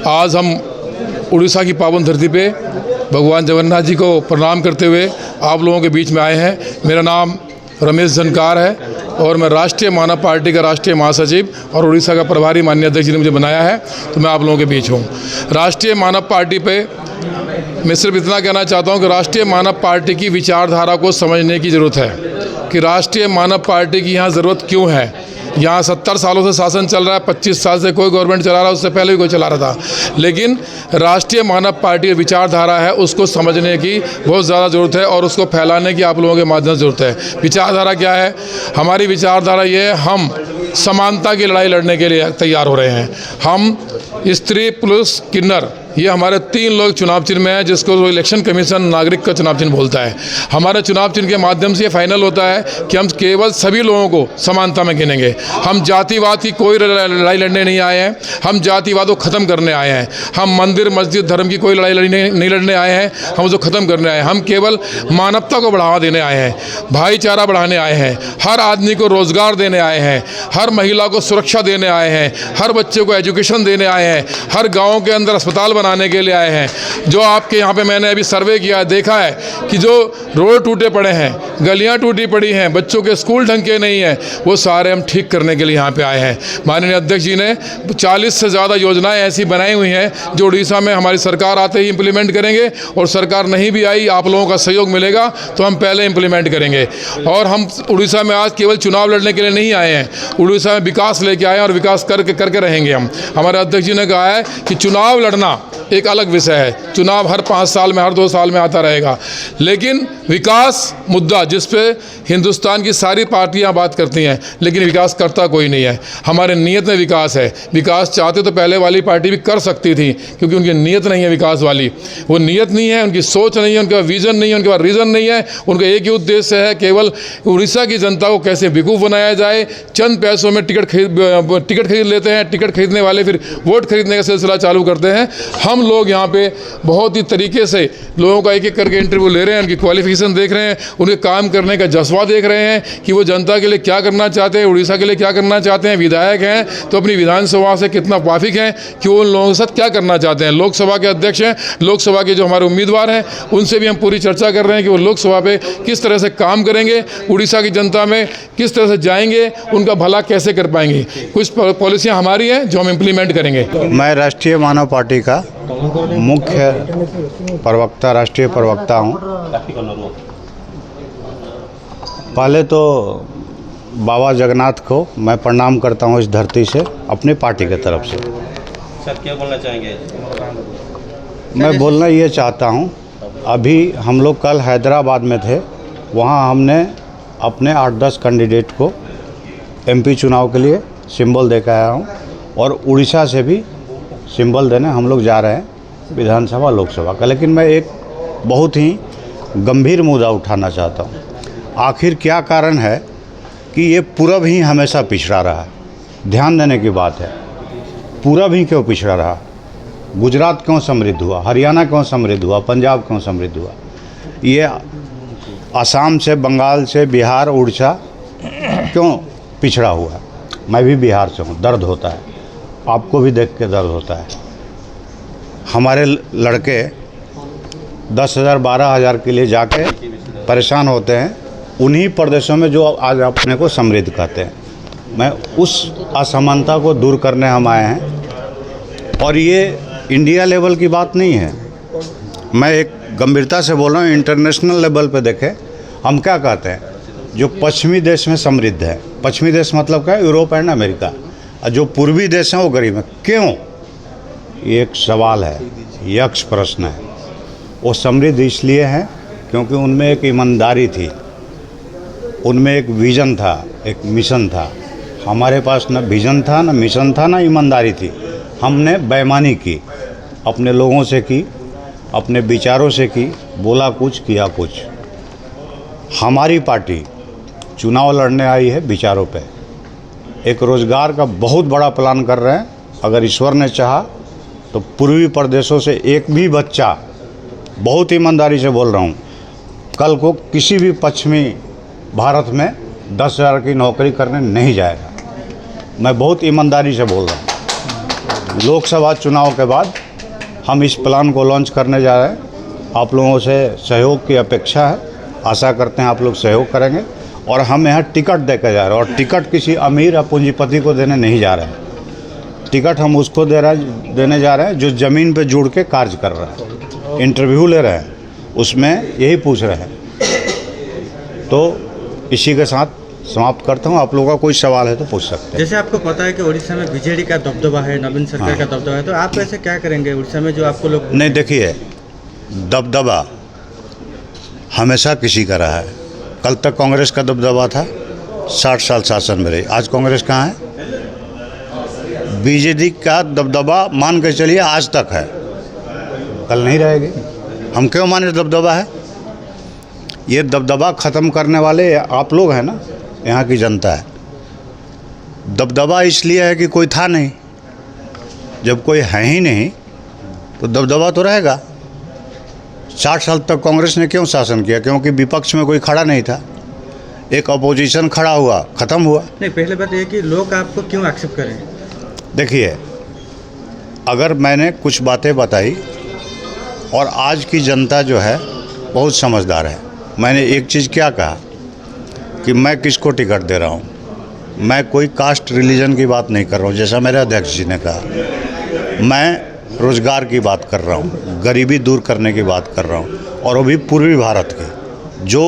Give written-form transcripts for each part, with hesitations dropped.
आज हम उड़ीसा की पावन धरती पे भगवान जगन्नाथ जी को प्रणाम करते हुए आप लोगों के बीच में आए हैं। मेरा नाम रमेश झनकार है और मैं राष्ट्रीय मानव पार्टी का राष्ट्रीय महासचिव और उड़ीसा का प्रभारी माननीय अध्यक्ष जी ने मुझे बनाया है, तो मैं आप लोगों के बीच हूँ। राष्ट्रीय मानव पार्टी पे मैं सिर्फ इतना कहना चाहता हूँ कि राष्ट्रीय मानव पार्टी की विचारधारा को समझने की ज़रूरत है कि राष्ट्रीय मानव पार्टी की यहाँ ज़रूरत क्यों है। यहाँ 70 सालों से शासन चल रहा है, 25 साल से कोई गवर्नमेंट चला रहा है, उससे पहले भी कोई चला रहा था, लेकिन राष्ट्रीय मानव पार्टी विचारधारा है उसको समझने की बहुत ज़्यादा ज़रूरत है और उसको फैलाने की आप लोगों के माध्यम से ज़रूरत है। विचारधारा क्या है? हमारी विचारधारा ये है, हम समानता की लड़ाई लड़ने के लिए तैयार हो रहे हैं। हम स्त्री पुरुष किन्नर ये हमारे 3 लोग चुनाव चिन्ह में है, जिसको इलेक्शन कमीशन नागरिक का चुनाव चिन्ह बोलता है। हमारे चुनाव चिन्ह के माध्यम से ये फाइनल होता है कि हम केवल सभी लोगों को समानता में गिनेंगे। हम जातिवाद की कोई लड़ाई लड़ने नहीं आए हैं, हम जातिवाद को ख़त्म करने आए हैं। हम मंदिर मस्जिद धर्म की कोई लड़ाई नहीं लड़ने आए हैं, हम उसको ख़त्म करने आए हैं। हम केवल मानवता को बढ़ावा देने आए हैं, भाईचारा बढ़ाने आए हैं, हर आदमी को रोज़गार देने आए हैं, हर महिला को सुरक्षा देने आए हैं, हर बच्चे को एजुकेशन देने आए हैं, हर गाँव के अंदर अस्पताल बनाने के लिए आए हैं। जो आपके यहाँ पे मैंने अभी सर्वे किया है, देखा है कि जो रोड टूटे पड़े हैं, गलियाँ टूटी पड़ी हैं, बच्चों के स्कूल ढंग के नहीं हैं, वो सारे हम ठीक करने के लिए यहाँ पे आए हैं। माननीय अध्यक्ष जी ने 40 से ज़्यादा योजनाएं ऐसी बनाई हुई हैं जो उड़ीसा में हमारी सरकार आते ही इम्प्लीमेंट करेंगे, और सरकार नहीं भी आई, आप लोगों का सहयोग मिलेगा तो हम पहले इम्प्लीमेंट करेंगे। और हम उड़ीसा में आज केवल चुनाव लड़ने के लिए नहीं आए हैं, उड़ीसा में विकास लेके आए हैं और विकास करके रहेंगे हम। हमारे अध्यक्ष जी ने कहा है कि चुनाव लड़ना एक अलग विषय है, चुनाव हर 5 साल में हर 2 साल में आता रहेगा, लेकिन विकास मुद्दा जिस पे हिंदुस्तान की सारी पार्टियां बात करती हैं, लेकिन विकास करता कोई नहीं है। हमारे नीयत में विकास है। विकास चाहते तो पहले वाली पार्टी भी कर सकती थी, क्योंकि उनकी नीयत नहीं है विकास वाली। वो नीयत नहीं है, उनकी सोच नहीं है, उनका विजन नहीं है, उनके पास रीज़न नहीं है। उनका एक ही उद्देश्य है, केवल उड़ीसा की जनता को कैसे बेवकूफ़ बनाया जाए। चंद पैसों में टिकट खरीद लेते हैं, टिकट खरीदने वाले फिर वोट खरीदने का सिलसिला चालू करते हैं। हम लोग यहाँ पे बहुत ही तरीके से लोगों का एक एक करके इंटरव्यू ले रहे हैं, उनकी क्वालिफिकेशन देख रहे हैं, उनके काम करने का जज्बा देख रहे हैं कि वो जनता के लिए क्या करना चाहते हैं, उड़ीसा के लिए क्या करना चाहते हैं। विधायक हैं तो अपनी विधानसभा से कितना वाकिफ हैं कि वो उन लोगों के साथ क्या करना चाहते हैं। लोकसभा के अध्यक्ष हैं, लोकसभा के जो हमारे उम्मीदवार हैं, उनसे भी हम पूरी चर्चा कर रहे हैं कि वो लोकसभा पे किस तरह से काम करेंगे, उड़ीसा की जनता में किस तरह से जाएंगे, उनका भला कैसे कर पाएंगे। कुछ पॉलिसियाँ हमारी हैं जो हम इम्प्लीमेंट करेंगे। मैं राष्ट्रीय मानव पार्टी का मुख्य प्रवक्ता, राष्ट्रीय प्रवक्ता हूँ। पहले तो बाबा जगन्नाथ को मैं प्रणाम करता हूँ इस धरती से, अपनी पार्टी की तरफ से। सर क्या बोलना चाहेंगे? मैं बोलना ये चाहता हूँ, अभी हम लोग कल हैदराबाद में थे, वहाँ हमने अपने 8-10 कैंडिडेट को एमपी चुनाव के लिए सिंबल दे के आया हूँ, और उड़ीसा से भी सिंबल देने हम लोग जा रहे हैं विधानसभा लोकसभा का। लेकिन मैं एक बहुत ही गंभीर मुद्दा उठाना चाहता हूँ। आखिर क्या कारण है कि ये पूरब ही हमेशा पिछड़ा रहा है? ध्यान देने की बात है, पूरब ही क्यों पिछड़ा रहा? गुजरात क्यों समृद्ध हुआ, हरियाणा क्यों समृद्ध हुआ, पंजाब क्यों समृद्ध हुआ? ये असम से, बंगाल से, बिहार, उड़ीसा क्यों पिछड़ा हुआ? मैं भी बिहार से हूँ, दर्द होता है, आपको भी देख के दर्द होता है। हमारे लड़के 10,000 12,000 के लिए जाके परेशान होते हैं उन्हीं प्रदेशों में जो आज अपने को समृद्ध कहते हैं। मैं उस असमानता को दूर करने हम आए हैं, और ये इंडिया लेवल की बात नहीं है। मैं एक गंभीरता से बोल रहा हूँ, इंटरनेशनल लेवल पे देखें हम क्या कहते हैं। जो पश्चिमी देश में समृद्ध है, पश्चिमी देश मतलब क्या है? Europe and America. और जो पूर्वी देश हैं वो गरीब हैं। क्यों? ये एक सवाल है, यक्ष प्रश्न है। वो समृद्ध इसलिए हैं क्योंकि उनमें एक ईमानदारी थी, उनमें एक विज़न था, एक मिशन था। हमारे पास न विज़न था, न मिशन था, न ईमानदारी थी। हमने बेईमानी की, अपने लोगों से की, अपने विचारों से की, बोला कुछ किया कुछ। हमारी पार्टी चुनाव लड़ने आई है विचारों पे। एक रोज़गार का बहुत बड़ा प्लान कर रहे हैं। अगर ईश्वर ने चाहा तो पूर्वी प्रदेशों से एक भी बच्चा, बहुत ईमानदारी से बोल रहा हूँ, कल को किसी भी पश्चिमी भारत में 10,000 की नौकरी करने नहीं जाएगा। मैं बहुत ईमानदारी से बोल रहा हूँ। लोकसभा चुनाव के बाद हम इस प्लान को लॉन्च करने जा रहे हैं। आप लोगों से सहयोग की अपेक्षा है, आशा करते हैं आप लोग सहयोग करेंगे। और हम यहाँ टिकट देकर जा रहे हैं, और टिकट किसी अमीर या पूंजीपति को देने नहीं जा रहे हैं। टिकट हम उसको देने जा रहे हैं जो ज़मीन पे जुड़ के कार्य कर रहा है, इंटरव्यू ले रहे हैं, उसमें यही पूछ रहे हैं। तो इसी के साथ समाप्त करता हूँ। आप लोगों का कोई सवाल है तो पूछ सकते हैं। जैसे आपको पता है कि उड़ीसा में बीजेडी का दबदबा है, नवीन सरकार का दबदबा है, तो आप ऐसे क्या करेंगे उड़ीसा में जो आपको लोग नहीं, देखिए, दबदबा हमेशा किसी का रहा है। कल तक कांग्रेस का दबदबा था, 60 साल शासन में रही। आज कांग्रेस कहाँ है? बीजेडी का दबदबा मान के चलिए आज तक है, कल नहीं रहेगी। हम क्यों माने दबदबा है? ये दबदबा ख़त्म करने वाले आप लोग हैं ना, यहाँ की जनता है। दबदबा इसलिए है कि कोई था नहीं, जब कोई है ही नहीं तो दबदबा तो रहेगा। 60 साल तक कांग्रेस ने क्यों शासन किया? क्योंकि विपक्ष में कोई खड़ा नहीं था, एक अपोजिशन खड़ा हुआ, ख़त्म हुआ। नहीं, पहले बात ये कि लोग आपको क्यों एक्सेप्ट करें? देखिए, अगर मैंने कुछ बातें बताई और आज की जनता जो है बहुत समझदार है। मैंने एक चीज़ क्या कहा कि मैं किसको टिकट दे रहा हूँ, मैं कोई कास्ट रिलीजन की बात नहीं कर रहा हूँ, जैसा मेरे अध्यक्ष जी ने कहा। मैं रोज़गार की बात कर रहा हूँ, गरीबी दूर करने की बात कर रहा हूँ, और वो भी पूर्वी भारत के, जो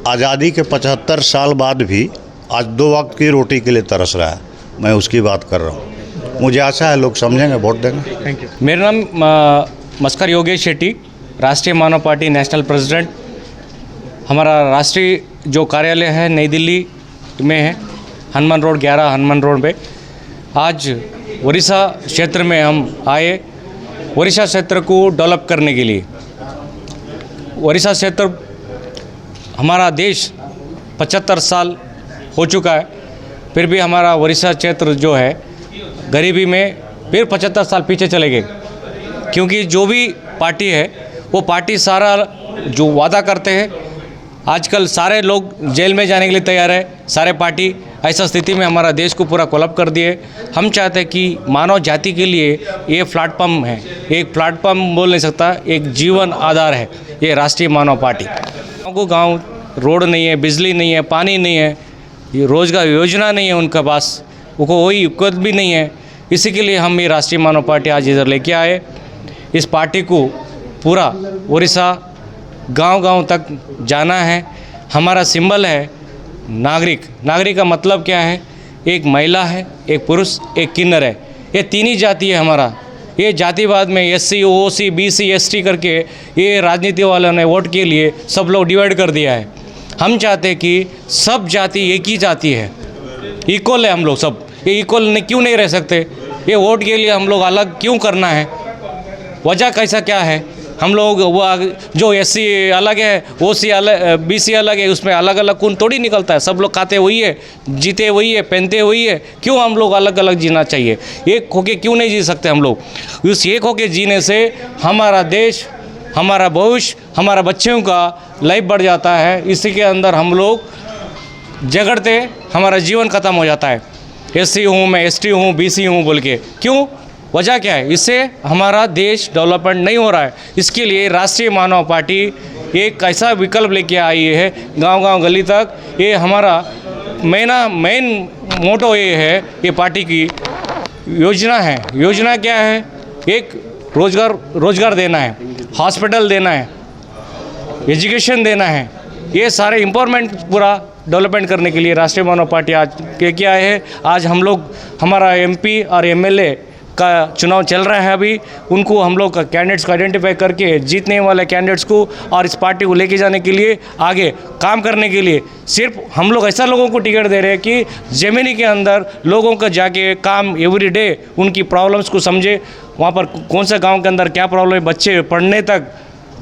आज़ादी के 75 साल बाद भी आज 2 वक्त की रोटी के लिए तरस रहा है, मैं उसकी बात कर रहा हूँ। मुझे आशा है लोग समझेंगे, वोट देंगे। Thank you. मेरा नाम मस्कर योगेश शेट्टी, राष्ट्रीय मानव पार्टी नेशनल प्रेसिडेंट। हमारा राष्ट्रीय जो कार्यालय है नई दिल्ली में है, हनुमान रोड 11 हनुमान रोड पे। आज उड़ीसा क्षेत्र में हम आए, उड़ीसा क्षेत्र को डेवलप करने के लिए। उड़ीसा क्षेत्र, हमारा देश 75 साल हो चुका है, फिर भी हमारा उड़ीसा क्षेत्र जो है गरीबी में फिर 75 साल पीछे चले गए। क्योंकि जो भी पार्टी है वो पार्टी सारा जो वादा करते हैं, आजकल सारे लोग जेल में जाने के लिए तैयार है, सारे पार्टी। ऐसा स्थिति में हमारा देश को पूरा कोलैप कर दिए। हम चाहते हैं कि मानव जाति के लिए ये प्लेटफॉर्म है, एक प्लेटफॉर्म बोल नहीं सकता, एक जीवन आधार है ये राष्ट्रीय मानव पार्टी। गाँव को गाँव रोड नहीं है, बिजली नहीं है, पानी नहीं है, ये रोजगार योजना नहीं है उनके पास, उनको कोई युक्त भी नहीं है। इसी के लिए हम ये राष्ट्रीय मानव पार्टी आज इधर लेके आए। इस पार्टी को पूरा उड़ीसा गांव-गांव तक जाना है। हमारा सिंबल है नागरिक। नागरिक का मतलब क्या है? एक महिला है, एक पुरुष, एक किन्नर है। ये तीन ही जाति है हमारा। ये जातिवाद में एससी, ओसी, बीसी, एसटी करके ये राजनीति वालों ने वोट के लिए सब लोग डिवाइड कर दिया है। हम चाहते हैं कि सब जाति एक ही जाति है, इक्वल है हम लोग सब। ये इक्वल क्यों नहीं रह सकते? ये वोट के लिए हम लोग अलग क्यों करना है? वजह कैसा क्या है? हम लोग वो जो एससी अलग है, ओसी अलग, बीसी अलग है, उसमें अलग अलग खून थोड़ी निकलता है। सब लोग खाते वही है, जीते वही है, पहनते वही है। क्यों हम लोग अलग अलग जीना चाहिए? एक होके क्यों नहीं जी सकते हम लोग? उस एक होके जीने से हमारा देश, हमारा भविष्य, हमारा बच्चों का लाइफ बढ़ जाता है। इसी के अंदर हम लोग झगड़ते, हमारा जीवन ख़त्म हो जाता है। एससी हूँ मैं, एसटी हूँ, बीसी हूँ बोल के। क्यों? वजह क्या है? इससे हमारा देश डेवलपमेंट नहीं हो रहा है। इसके लिए राष्ट्रीय मानव पार्टी एक ऐसा विकल्प लेके आई है, गांव-गांव गली तक। ये हमारा मेन मोटो ये है, ये पार्टी की योजना है। योजना क्या है? एक रोजगार देना है, हॉस्पिटल देना है, एजुकेशन देना है। ये सारे एम्पावरमेंट पूरा डेवलपमेंट करने के लिए राष्ट्रीय मानव पार्टी आज क्या है। आज हम लोग, हमारा एमपी और एमएलए का चुनाव चल रहा है अभी, उनको हम लोग कैंडिडेट्स को आइडेंटिफाई करके जीतने वाले कैंडिडेट्स को और इस पार्टी को लेके जाने के लिए, आगे काम करने के लिए सिर्फ हम लोग ऐसा लोगों को टिकट दे रहे हैं कि ज़मीनी के अंदर लोगों का जाके काम एवरी डे उनकी प्रॉब्लम्स को समझे। वहाँ पर कौन सा गाँव के अंदर क्या प्रॉब्लम है, बच्चे पढ़ने तक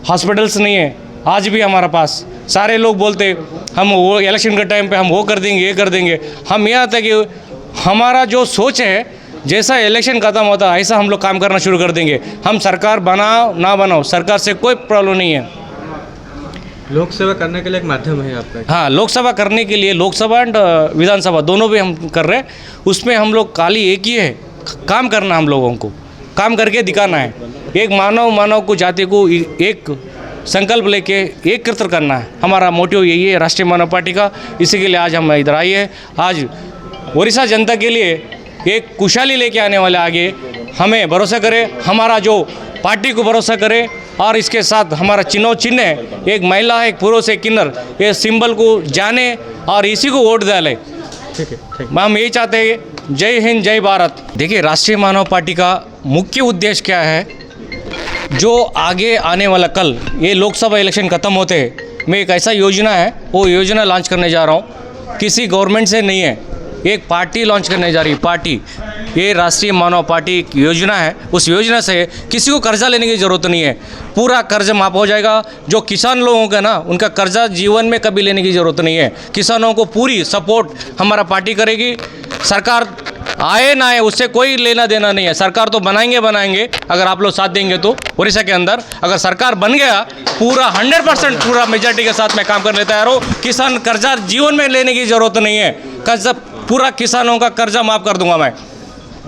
हॉस्पिटल्स नहीं है आज भी हमारा पास। सारे लोग बोलते हम वो इलेक्शन के टाइम पे हम वो कर देंगे, ये कर देंगे। हम यहाँ तक कि हमारा जो सोच है, जैसा इलेक्शन खत्म होता है ऐसा हम लोग काम करना शुरू कर देंगे। हम सरकार बनाओ ना बनाओ, सरकार से कोई प्रॉब्लम नहीं है। लोकसेवा करने के लिए एक माध्यम है आपका। हाँ, लोकसभा करने के लिए, लोकसभा एंड विधानसभा दोनों भी हम कर रहे हैं। उसमें हम लोग खाली एक ही है काम करना, हम लोगों को काम करके दिखाना है। एक मानव को जाति को एक संकल्प लेके एक कृत करना है, हमारा मोटिव यही है राष्ट्रीय मानव पार्टी का। इसी के लिए आज हम इधर आए हैं। आज उड़ीसा जनता के लिए एक खुशहाली लेके आने वाले आगे हमें भरोसा करे, हमारा जो पार्टी को भरोसा करे, और इसके साथ हमारा चिन्ह है, एक महिला, एक पुरुष, एक किन्नर, ये सिंबल को जाने और इसी को वोट डाले। ठीक है, ठीक। हम यही चाहते हैं। जय हिंद, जय भारत। देखिए, राष्ट्रीय मानव पार्टी का मुख्य उद्देश्य क्या है, जो आगे आने वाला कल ये लोकसभा इलेक्शन ख़त्म होते हैं, मैं एक ऐसा योजना है, वो योजना लॉन्च करने जा रहा हूँ। किसी गवर्नमेंट से नहीं है, एक पार्टी लॉन्च करने जा रही पार्टी, ये राष्ट्रीय मानव पार्टी की योजना है। उस योजना से किसी को कर्जा लेने की ज़रूरत नहीं है, पूरा कर्ज माफ़ हो जाएगा। जो किसान लोगों का ना, उनका कर्जा जीवन में कभी लेने की ज़रूरत नहीं है। किसानों को पूरी सपोर्ट हमारा पार्टी करेगी। सरकार आए ना आए उससे कोई लेना देना नहीं है, सरकार तो बनाएंगे अगर आप लोग साथ देंगे तो। उड़ीसा के अंदर अगर सरकार बन गया, पूरा 100% पूरा मेजॉरिटी के साथ मैं काम करने तैयार हूँ। किसान कर्जा जीवन में लेने की ज़रूरत नहीं है, कर्जा पूरा किसानों का कर्जा माफ़ कर दूंगा मैं।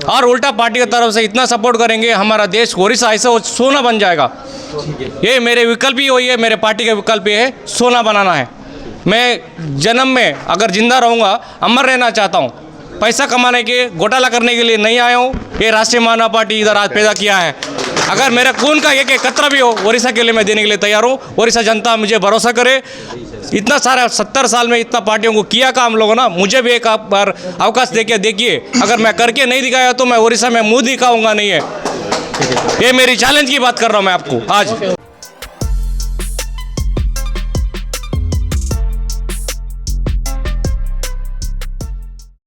और उल्टा पार्टी की तरफ से इतना सपोर्ट करेंगे, हमारा देश उड़ीसा ऐसा सोना बन जाएगा। ये मेरे विकल्प ही वही है, मेरे पार्टी का विकल्प ये है, सोना बनाना है। मैं जन्म में अगर जिंदा रहूँगा, अमर रहना चाहता हूँ। पैसा कमाने के, घोटाला करने के लिए नहीं आया हूँ। ये राष्ट्रीय मानव पार्टी इधर आज पैदा किया है। अगर मेरा खून का एक कतरा भी हो, उड़ीसा के लिए मैं देने के लिए तैयार हूँ। उड़ीसा जनता मुझे भरोसा करे। इतना सारा 70 साल में इतना पार्टियों को किया काम लोगों ना, मुझे भी एक बार अवकाश देखिए। अगर मैं करके नहीं दिखाया तो मैं उड़ीसा में मुंह दिखाऊंगा नहीं है। ये मेरी चैलेंज की बात कर रहा हूँ मैं आपको आज।